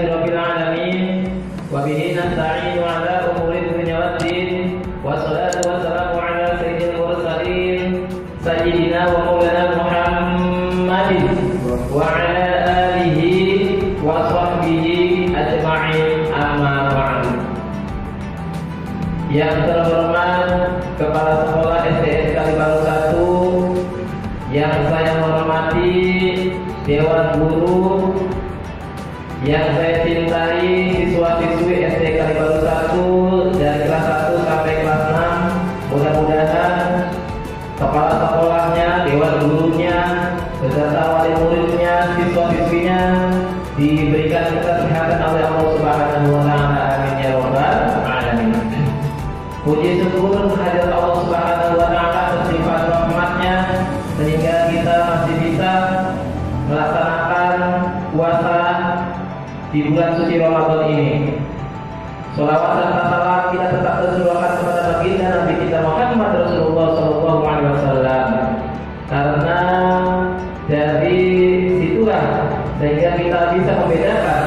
rabbil alamin wa bihi nasta'inu ala umuri dunya waddin wassalatu wassalamu ala sayyidil mursalin sayyidina wa maulana Muhammadin wa ala alihi wa sahbihi ajma'in amma ba'du. Yang terhormat Kepala Sekolah SDN Kalibaru 1, yang saya hormati Dewan Guru, yang saya cintai siswa-siswi SD Kalibaru 1 dari kelas 1 sampai kelas 6. Mudah-mudahan kepala sekolahnya, dewan gurunya, beserta wali muridnya, siswa-siswinya diberikan kesehatan oleh Allah Subhanahu wa taala. Amin ya rabbal alamin. Puji syukur kehadirat Allah Subhanahu wa taala bersifat rahmatnya sehingga kita masih bisa melaksanakan puasa di bulan suci Ramadan ini. Sholawat serta salam kita tetap tercurahkan kepada baginda Nabi kita Muhammad Rasulullah Sallallahu Alaihi Wasallam, karena dari situlah sehingga kita bisa membedakan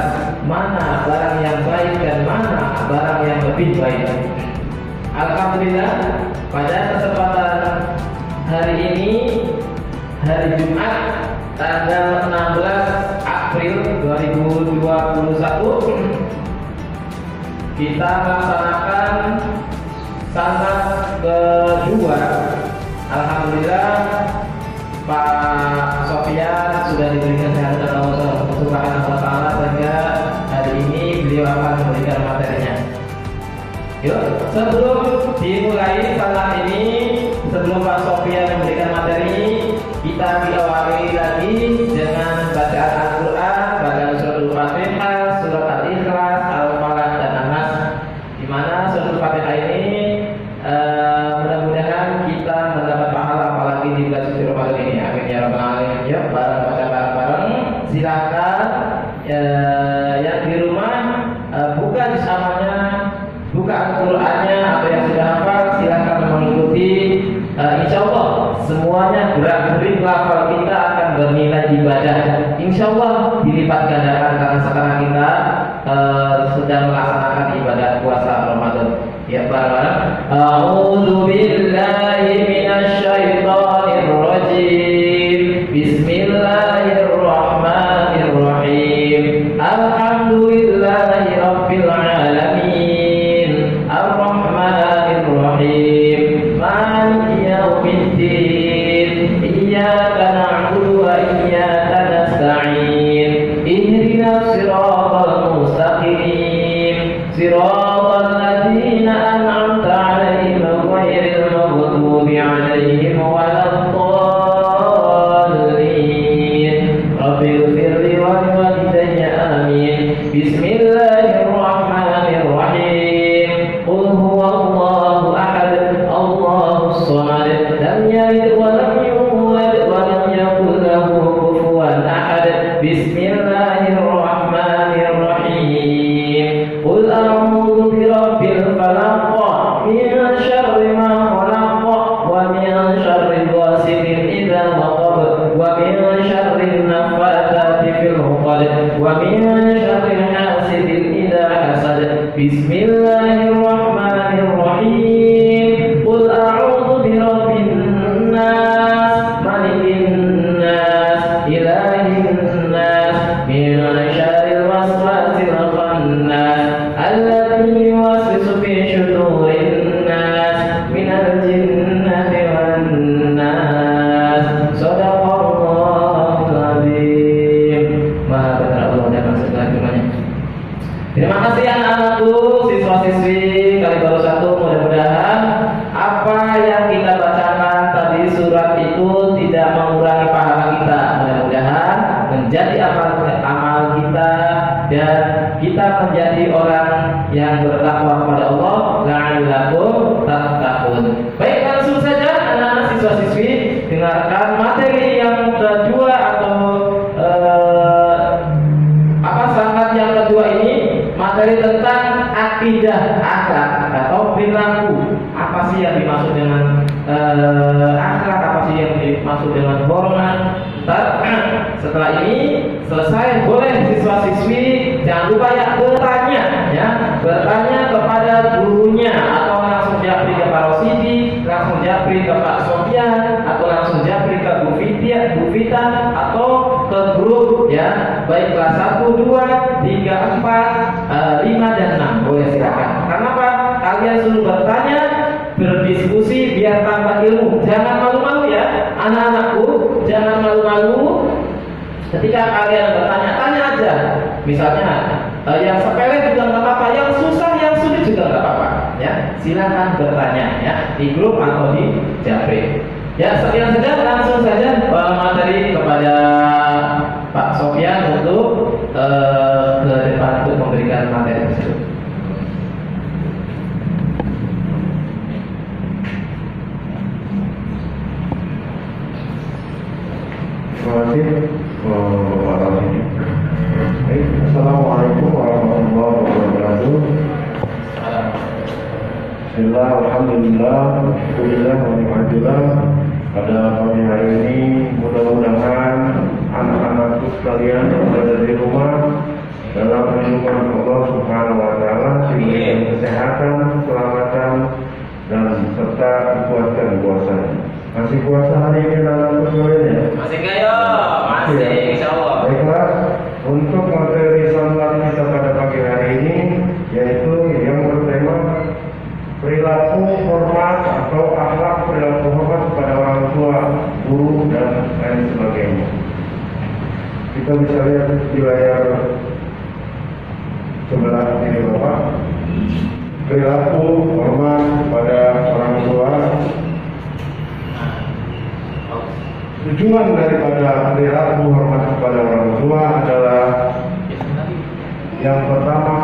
mana barang yang baik dan mana barang yang lebih baik. Alhamdulillah, pada kesempatan hari ini, hari Jumat tanggal 16 April 2021, kita melaksanakan sanat kedua. Alhamdulillah, Pak Sofyan sudah diberikan kesehatan Allah Subhanahu wa taala sehingga hari ini beliau akan memberikan materinya. Yuk, sebelum dimulai sanat ini, sebelum Pak Sofyan memberikan materi, kita diawali lagi dengan bacaan Al-Quran, bacaan surat Al-Fatihah, surat Al-Ikhlas, Al-Falaq dan An-Nas. Di mana surat Al-Fatihah ini mudah-mudahan kita mendapat pahala apalagi di bulan suci Ramadan ini. Amin ya rabbal alamin. Yuk, baca bareng-bareng. Silakan yang di rumah buka juz amalnya, buka Al-Qurannya, atau yang sudah hafal silakan mengikuti. Insya Allah semuanya gerak-gerik lafal kita akan bernilai ibadah. Insya Allah dilipat gandakan karena sekarang kita sedang melaksanakan ibadah puasa Ramadan. Ya, bareng-bareng. A'udzu billahi minasyaitonir rajim. Bismillahirrahmanirrahim. Alhamdulillahi rabbil alamin. Ar-Rahmanir Rahim. Maliki yaumiddin. Iyyaka na'budu wa iyyaka nasta'in. Ihdinas siratal mustaqim. Siratal ladzina an'amta 'alaihim ghairil maghdubi 'alaihim waladdallin. Rabbighfirli wa liwalidayya amin. Bismillahirrahmanirrahim. Qul huwallahu ahad, Allahus samad, lam yalid wa lam yulad wa lam yakul lahu kufuwan ahad. Bismillahirrahmanirrahim. Qul a'udzu birabbil falaq, min syarri ma khalaq, wa min syarri ghasiqin idza waqab, wa min syarri nafathati fil 'uqad, wa min syarri hasidin idza hasad. Bismillahirrahmanirrahim. Qul a'udzu birabbin nas, malikin nas, ilahin nas, min syarril waswasil khannas, alladzi yuwaswisu fi syudurin nas, minal jinnati wan nas. Shadaqallahul azim. Maha benar Allah dan segala firman-Nya. Terima kasih anak-anakku, siswa-siswi Kalibaru 1. Mudah-mudahan apa yang kita bacakan tadi surat itu tidak mengurangi pahala kita. Mudah-mudahan menjadi amal kita dan kita menjadi orang yang bertakwa kepada Allah. La'allakum tattaqun. Baik, langsung saja anak-anak siswa-siswi dengarkan materi yang kedua atau sangat yang kedua ini, materi tentang akidah akhlak atau perilaku. Apa sih yang dimaksud dengan akhlak? Apa sih yang dimaksud dengan hormat? Setelah ini selesai, boleh siswa-siswi Jangan lupa ya bertanya kepada gurunya, atau langsung japri ke Pak Rosidi, langsung japri ke Pak Sofyan, atau langsung japri ke Bu Vita, atau ke grup ya, baik kelas 1, 2, 3, 4, 5 dan 6. Boleh silakan. Karena apa? Kalian suruh bertanya, berdiskusi biar tambah ilmu. Jangan malu-malu ya, anak-anakku, jangan malu-malu. Ketika kalian bertanya, tanya aja. Misalnya yang sepele juga nggak apa-apa, yang susah, yang sulit juga nggak apa-apa. Ya, silakan bertanya ya di grup atau di Japri. Ya, sekian saja, langsung saja materi kepada Pak Sofyan untuk ke depan untuk memberikan materi tersebut. Terima kasih. Assalamualaikum warahmatullahi wabarakatuh. Bismillah, alhamdulillah, alhamdulillah, alhamdulillah. Pada pagi hari ini mudah-mudahan anak-anakku sekalian yang berada di rumah dalam lindungan Allah Subhanahu wa taala diberikan kesehatan, keselamatan dan serta dikuatkan puasanya. Masih puasa hari ini dalam kesulitannya? Masih kaya, masih insyaallah. Baiklah, untuk materi santan kita pada pagi hari ini yaitu yang bertema perilaku hormat atau akhlak perilaku hormat kepada orang tua, guru dan lain sebagainya. Kita bisa lihat di layar sebelah ini Bapak. Perilaku hormat kepada orang tua. Tujuan daripada perilaku hormat kepada orang tua adalah yang pertama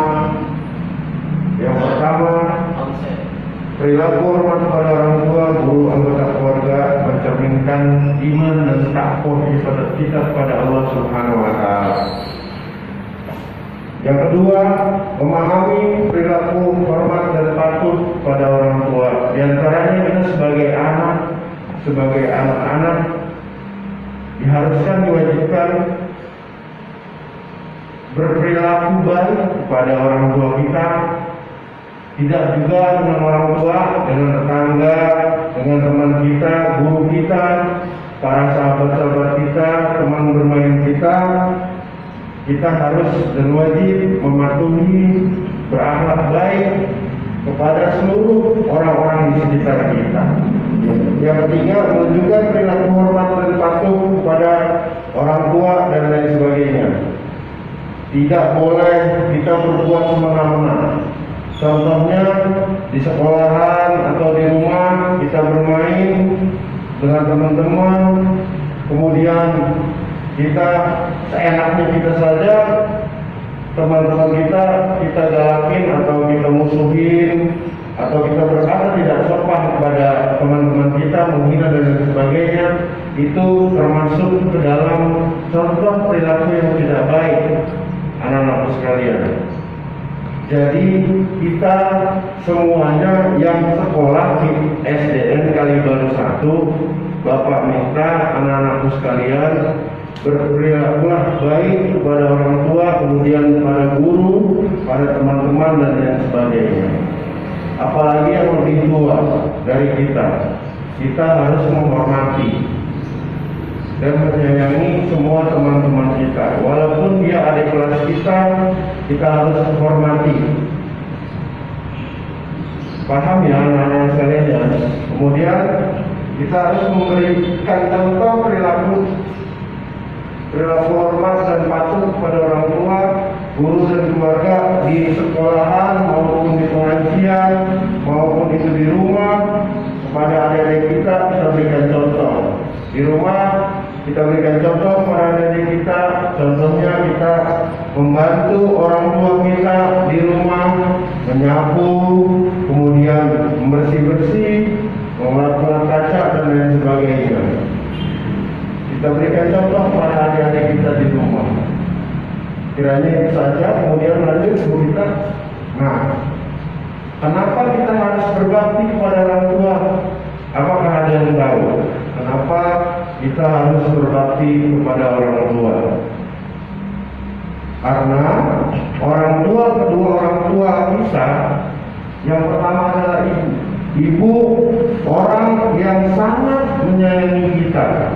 perilaku hormat kepada orang tua, guru, anggota keluarga mencerminkan iman dan takwa kita kepada Allah Subhanahu wa taala. Yang kedua, memahami perilaku hormat dan patuh pada orang tua. Di antaranya kita sebagai anak-anak diharuskan, diwajibkan berperilaku baik kepada orang tua kita, tidak juga dengan orang tua, dengan tetangga, dengan teman kita, guru kita, para sahabat-sahabat kita, teman bermain kita. Kita harus dan wajib mematuhi, berakhlak baik kepada seluruh orang-orang di sekitar kita. Yang ketiga, menunjukkan perilaku hormat dan patuh kepada orang tua dan lain sebagainya. Tidak boleh kita berbuat semena-mena. Contohnya di sekolahan atau di rumah kita bermain dengan teman-teman, kemudian kita seenaknya kita saja, teman-teman kita galakin atau kita musuhin, atau kita berkata tidak sopan kepada teman-teman kita, menghina dan lain sebagainya. Itu termasuk ke dalam contoh perilaku yang tidak baik, anak-anak sekalian. Jadi kita semuanya yang sekolah di SDN Kalibaru 1, Bapak minta anak-anakku sekalian berperilakulah baik kepada orang tua, kemudian pada guru, pada teman-teman dan lain sebagainya. Apalagi yang lebih tua dari kita harus menghormati dan menyayangi semua teman-teman kita. Walaupun dia adik kelas kita harus hormati. Paham ya anak-anak sekalian? Kemudian kita harus memberikan contoh perilaku hormat dan patuh kepada orang tua, guru dan keluarga di sekolahan maupun di pengajian maupun itu di rumah. Kepada adik-adik kita berikan contoh. Di rumah kita berikan contoh kepada adik-adik kita. Contohnya kita membantu orang tua kita di rumah, menyapu, kemudian membersih-bersih, mengelap-elap kaca dan lain sebagainya. Kita berikan contoh kepada adik-adik kita di rumah. Kiranya itu saja, kemudian lanjut kita. Nah, kenapa kita harus berbakti kepada orang tua? Apakah ada yang tahu? Kenapa kita harus berbakti kepada orang tua? Karena besar. Yang pertama adalah ibu. Ibu orang yang sangat menyayangi kita.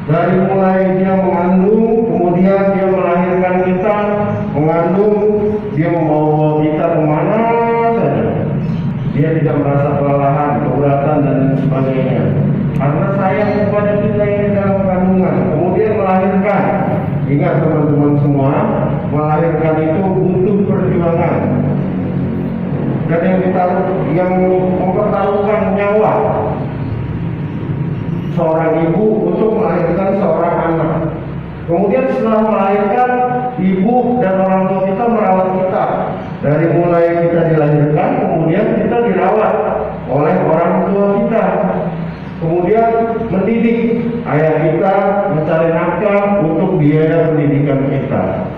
Dari mulai dia mengandung, kemudian dia melahirkan kita, mengandung, dia membawa kita kemana saja. Dia tidak merasa kelelahan, keberatan dan sebagainya. Karena sayang kepada kita yang dalam kandungan. Kemudian melahirkan. Ingat teman-teman semua, melahirkan itu butuh perjuangan. Dan yang mempertaruhkan nyawa seorang ibu untuk melahirkan seorang anak. Kemudian setelah melahirkan, ibu dan orang tua kita merawat kita. Dari mulai kita dilahirkan, kemudian kita dirawat oleh orang tua kita. Kemudian mendidik ayah kita, mencari nafkah untuk biaya pendidikan kita.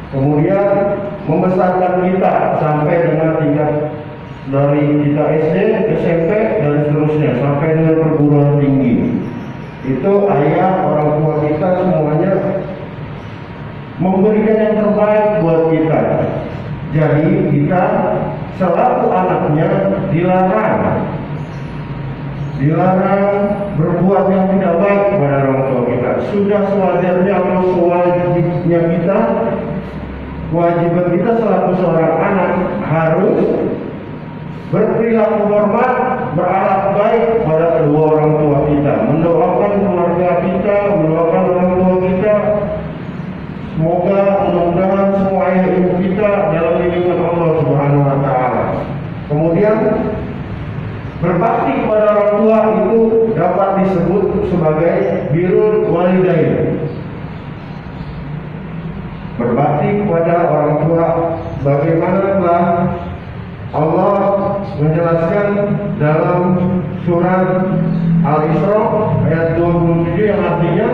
Kemudian membesarkan kita sampai dengan tingkat dari kita SD, SMP dan seterusnya sampai dengan perguruan tinggi. Itu ayah, orang tua kita semuanya memberikan yang terbaik buat kita. Jadi kita selaku anaknya dilarang berbuat yang tidak baik kepada orang tua kita. Sudah sewajarnya atau sewajibnya kita, kewajiban kita selaku seorang anak harus berperilaku hormat, berakhlak baik pada kedua orang tua kita, mendoakan keluarga kita, mendoakan orang tua kita. Semoga mudah-mudahan semua ayah ibu kita dalam lindungan Allah Subhanahu wa taala. Kemudian berbakti kepada orang tua itu dapat disebut sebagai birrul walidain. Berbakti kepada orang tua bagaimana telah Allah menjelaskan dalam surat Al-Isra ayat 27 yang artinya,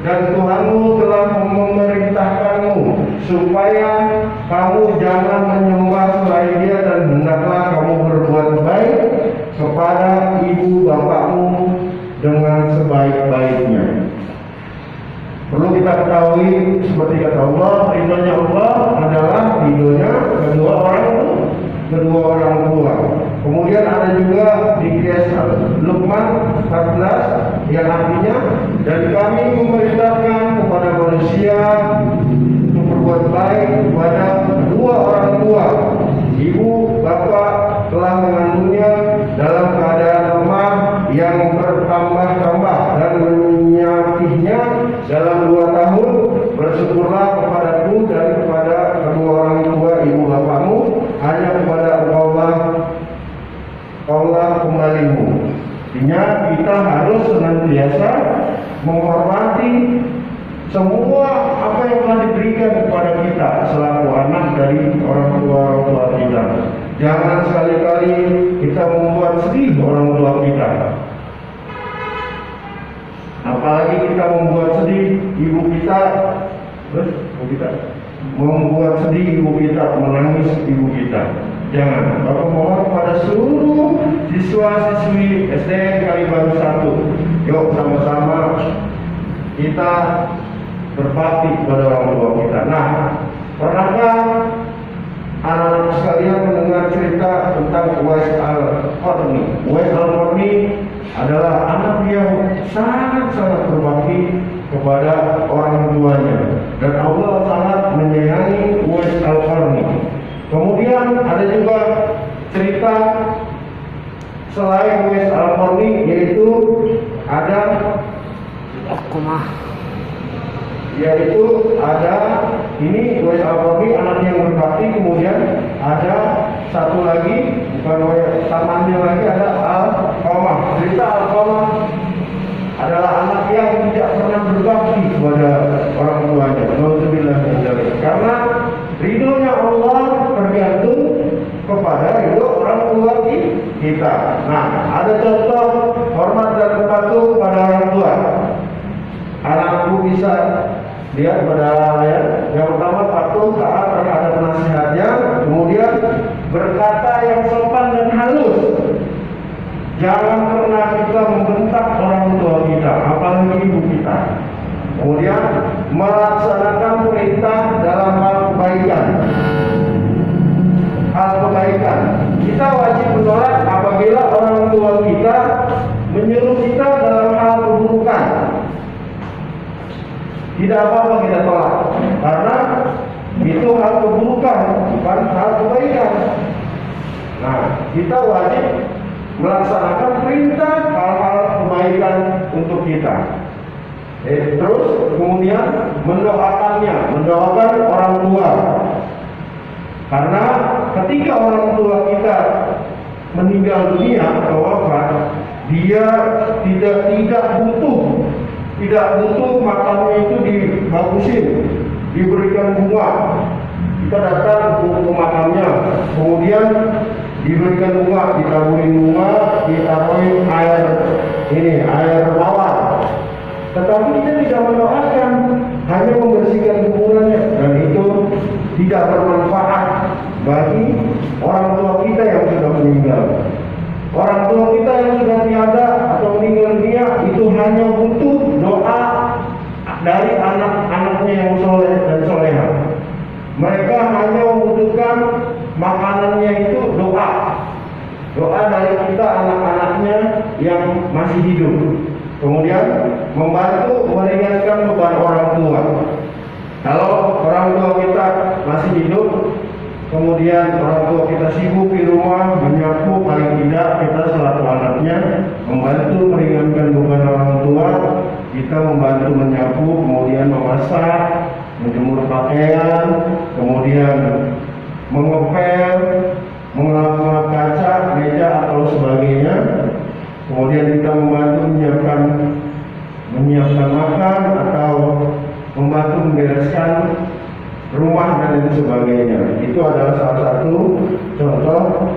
dan Tuhanmu telah memerintahkanmu supaya kamu jangan menyembah selain Dia, dan hendaklah kamu berbuat baik kepada ibu bapakmu dengan sebaik-baiknya. Perlu kita ketahui seperti kata Allah, ridhonya Allah adalah ridhonya kedua orang tua. Kemudian ada juga di Luqman 14 yang artinya, dan kami memerintahkan kepada manusia untuk berbuat baik kepada kedua orang tua. Ibu bapak telah mengandungnya dalam keadaan lemah yang bertambah-tambah dan menyakitnya dalam 2 tahun. Bersyukurlah kepadaku dan kepada kedua orang tua ibu bapakmu, hanya kepada Allah kembalimu. Artinya kita harus senantiasa menghormati semua apa yang telah diberikan kepada kita selaku anak dari orang tua kita. Jangan sekali-kali kita membuat sedih orang tua kita. Apalagi kita membuat sedih ibu kita, membuat sedih ibu kita, menangis ibu kita. Jangan. Bapak mohon pada seluruh siswa-siswi SD Kalibaru 1, yuk sama-sama kita berbakti kepada orang tua kita. Nah, pernahkah anak-anak sekalian mendengar cerita tentang Uwais Al-Qarni? Uwais Al-Qarni adalah anak yang sangat-sangat berbakti kepada orang tuanya, dan Allah sangat menyayangi Uwais Al-Qarni. Kemudian ada juga cerita selain Uwais Al-Qarni, yaitu ini Uwais Al-Qarni anaknya yang berbakti. Kemudian ada satu lagi, bukan tamannya lagi, ada Al-Qamah. Cerita Al-Qamah adalah anak yang tidak pernah berbakti kepada orang tuanya. Karena ridhonya Allah tergantung kepada ridho orang tua kita. Nah, ada contoh hormat dan patuh pada orang tua. Anakku bisa lihat pada ayat yang pertama, patuh taat terhadap nasihatnya. Kemudian berkata yang sopan dan halus. Jangan pernah kita membentak orang tua kita, apalagi ibu kita. Kemudian melaksanakan perintah dalam hal kebaikan. kita wajib menolak apabila orang tua kita menyuruh kita dalam hal keburukan. Tidak apa-apa kita tolak, karena itu hal keburukan, bukan hal kebaikan. Nah, kita wajib melaksanakan perintah hal-hal kebaikan untuk kita. Terus kemudian mendoakan orang tua. Karena ketika orang tua kita meninggal dunia atau wafat, dia tidak butuh makamnya itu dibagusin, diberikan bunga. Kita datang ke makamnya, kemudian diberikan bunga, ditaburin bunga, ditaruhin air mawar. Tetapi kita tidak mendoakan, hanya membersihkan kuburannya, dan itu tidak bermanfaat bagi orang tua kita yang sudah meninggal. Orang tua kita yang sudah tiada atau meninggal dunia itu hanya butuh doa dari anak-anaknya yang soleh dan soleha. Mereka hanya membutuhkan makanannya itu doa dari kita anak-anaknya yang masih hidup. Kemudian membantu meringankan beban orang tua. Kalau orang tua kita masih hidup, kemudian orang tua kita sibuk di rumah menyapu, paling tidak kita selaku anaknya membantu meringankan beban orang tua. Kita membantu menyapu, kemudian memasak, menjemur pakaian, kemudian mengepel, mengelap kaca, meja atau sebagainya. Kemudian kita membantu menyiapkan makan atau membantu membereskan rumah dan lain sebagainya. Itu adalah salah satu contoh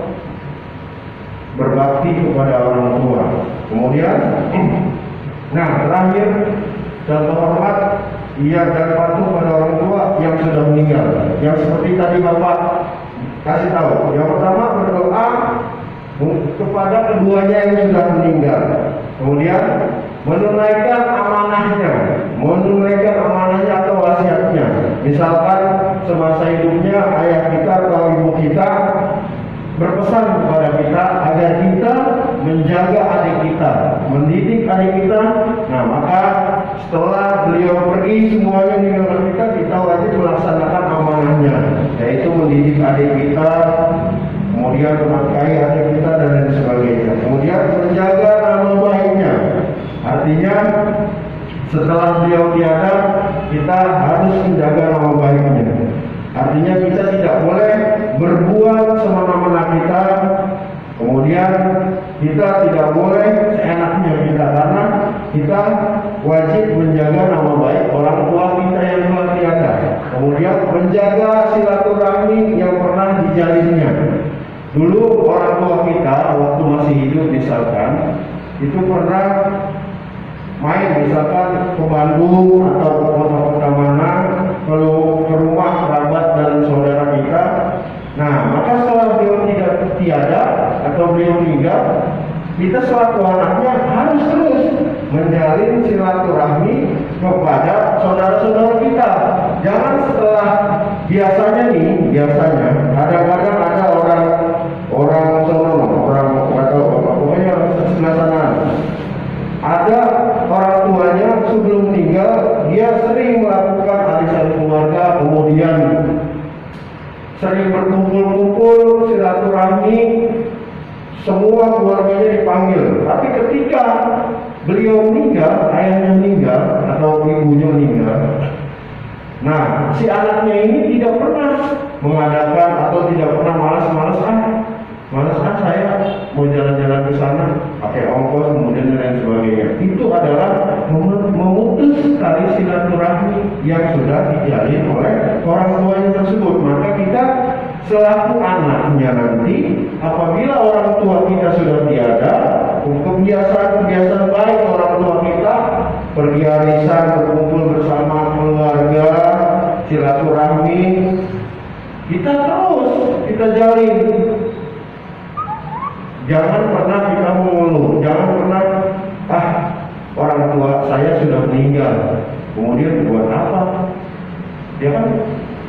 berbakti kepada orang tua. Kemudian, terakhir contoh hormat dan patuh pada orang tua yang sudah meninggal. Yang seperti tadi Bapak kasih tahu. Yang pertama berdoa kepada keduanya yang sudah meninggal. Kemudian menunaikan amanahnya atau wasiatnya. Misalkan semasa hidupnya ayah kita atau ibu kita berpesan kepada kita agar kita menjaga adik kita, mendidik adik kita. Nah, maka setelah beliau pergi semuanya meninggalkan kita wajib melaksanakan amanahnya, yaitu mendidik adik kita, kemudian menafkahi adik kita dan lain sebagainya. Kemudian menjaga nama baiknya. Artinya setelah beliau tiada, kita harus menjaga nama baiknya. Artinya kita tidak boleh berbuat semena-mena kita. Kemudian kita tidak boleh seenaknya kita, karena kita wajib menjaga nama baik orang tua kita yang telah tiada. Kemudian menjaga silaturahmi yang pernah dijalinnya. Dulu orang tua kita waktu masih hidup misalkan itu pernah main misalkan ke Bandung atau ke kota-kota mana, kalau ke rumah kerabat dan saudara kita. Nah, maka setelah beliau tidak tiada atau beliau meninggal, kita selaku anaknya harus terus menjalin silaturahmi kepada saudara-saudara kita. Jangan setelah biasanya kadang-kadang ada orang pokoknya sebelah sana. Ada orang tuanya sebelum meninggal dia sering melakukan arisan keluarga, kemudian sering berkumpul-kumpul silaturahmi, semua keluarganya dipanggil. Tapi ketika beliau meninggal, ayahnya meninggal atau ibunya meninggal, nah si anaknya ini tidak pernah mengadakan atau tidak pernah malas saya mau jalan-jalan ke sana pakai ongkos kemudian dan lain sebagainya. Itu adalah memutus tali silaturahmi yang sudah dijalin oleh orang tuanya tersebut. Maka kita selaku anaknya nanti, apabila orang tua kita sudah tiada, kebiasaan baik orang tua kita pergi arisan, berkumpul bersama keluarga, silaturahmi, kita jalin. Jangan pernah kita mengeluh, jangan pernah orang tua saya sudah meninggal, kemudian buat apa? Dia kan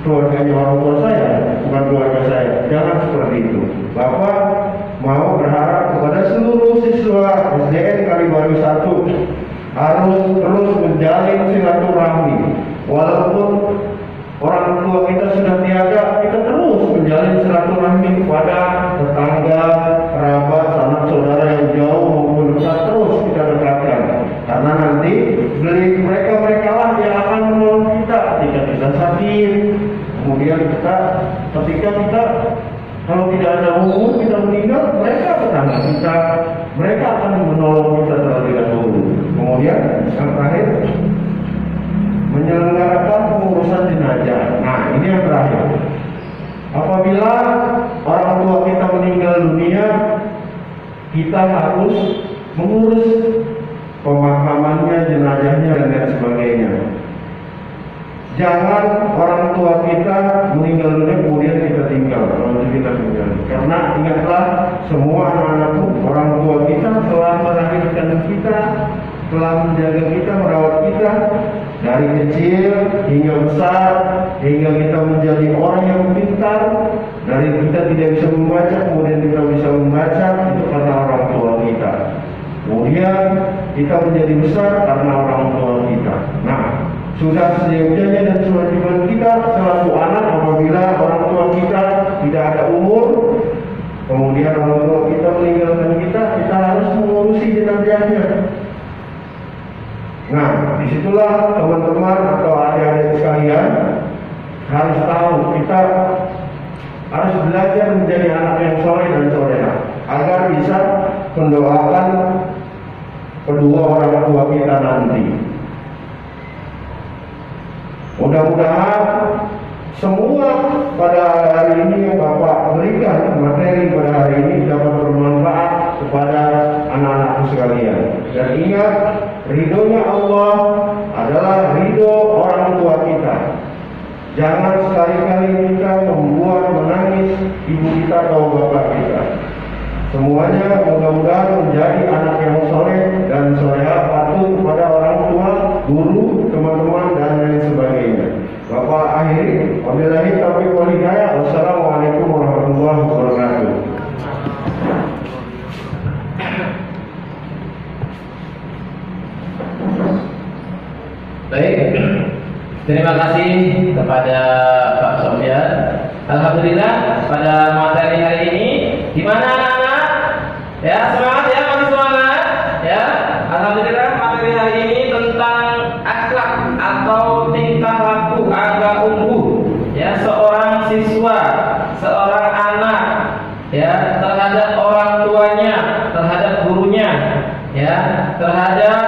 keluarganya orang tua saya, bukan keluarga saya. Jangan seperti itu. Bapak SDN Kalibaru 1 harus terus menjalin silaturahmi. Walaupun orang tua kita sudah tiada, kita terus menjalin silaturahmi kepada tetangga, kerabat, sanak saudara yang jauh maupun dekat, terus kita dekatkan. Karena nanti mereka lah yang akan menolong kita ketika kita sakit. Kemudian ketika kita kalau tidak ada umur, kita meninggal, mereka tetangga kita, mereka akan menolong kita terlebih dahulu. Kemudian yang terakhir, menyelenggarakan pengurusan jenazah. Nah, ini yang terakhir. Apabila orang tua kita meninggal dunia, kita harus mengurus pemakamannya, jenazahnya, dan lain sebagainya. Jangan orang tua kita meninggal dunia kemudian kita tinggal, karena ingatlah semua anak-anak orang tua kita telah melahirkan kita, telah menjaga kita, merawat kita dari kecil hingga besar, hingga kita menjadi orang yang pintar. Dari kita tidak bisa membaca kemudian kita bisa membaca, itu karena orang tua kita. Kemudian kita menjadi besar karena orang tua kita. Nah, sudah seyogyanya dan kewajiban kita selaku anak, apabila orang tua kita tidak ada umur, kemudian orang tua kita meninggalkan kita harus mengurusi jenazahnya. Nah, disitulah teman-teman atau adik-adik sekalian harus tahu, kita harus belajar menjadi anak yang soleh dan soleha agar bisa mendoakan kedua orang tua kita nanti. Mudah-mudahan semua pada hari ini yang Bapak berikan materi pada hari ini dapat bermanfaat kepada anak-anakku sekalian. Dan ingat, ridhonya Allah adalah ridho orang tua kita. Jangan sekali-kali kita membuat menangis ibu kita atau bapak kita. Semuanya mudah-mudahan menjadi anak yang soleh dan soleha, patuh kepada orang tua, guru, teman-teman, dan lain sebagainya. Bapak akhiri, wabillahi taufiq wal hidayah. Wassalamualaikum warahmatullahi wabarakatuh. Baik, terima kasih kepada Pak Sofyan. Alhamdulillah pada materi hari ini, gimana anak-anak? Ya, semangat ya, masih semangat ya. Alhamdulillah materi hari ini tentang akhlak atau tingkah laku agak unggul ya seorang siswa, seorang anak ya terhadap orang tuanya, terhadap gurunya ya, terhadap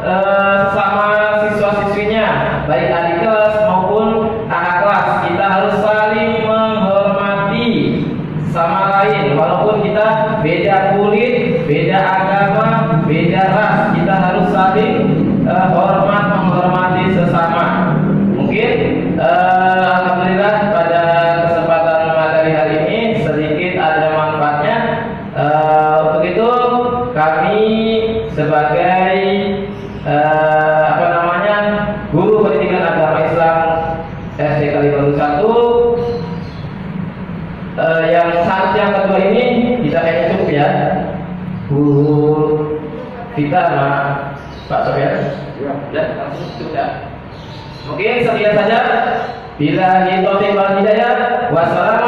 sesama siswa-siswinya, baik adik kelas maupun kakak kelas. Kita harus saling menghormati sama lain, walaupun kita beda kulit, beda agama, beda ras, kita harus saling hormat, menghormati sesama. Mungkin alhamdulillah pada kesempatan materi hari ini sedikit ada manfaatnya. Untuk itu kami sebagai guru pendidikan agama Islam SD Kalibaru 1 yang saat yang kedua ini bisa kayaknya cukup ya, Bu Vita sama Pak Sofyan ya, langsung cukup ya. Mungkin sekian saja. Bila taufiq wal hidayah. Wassalamu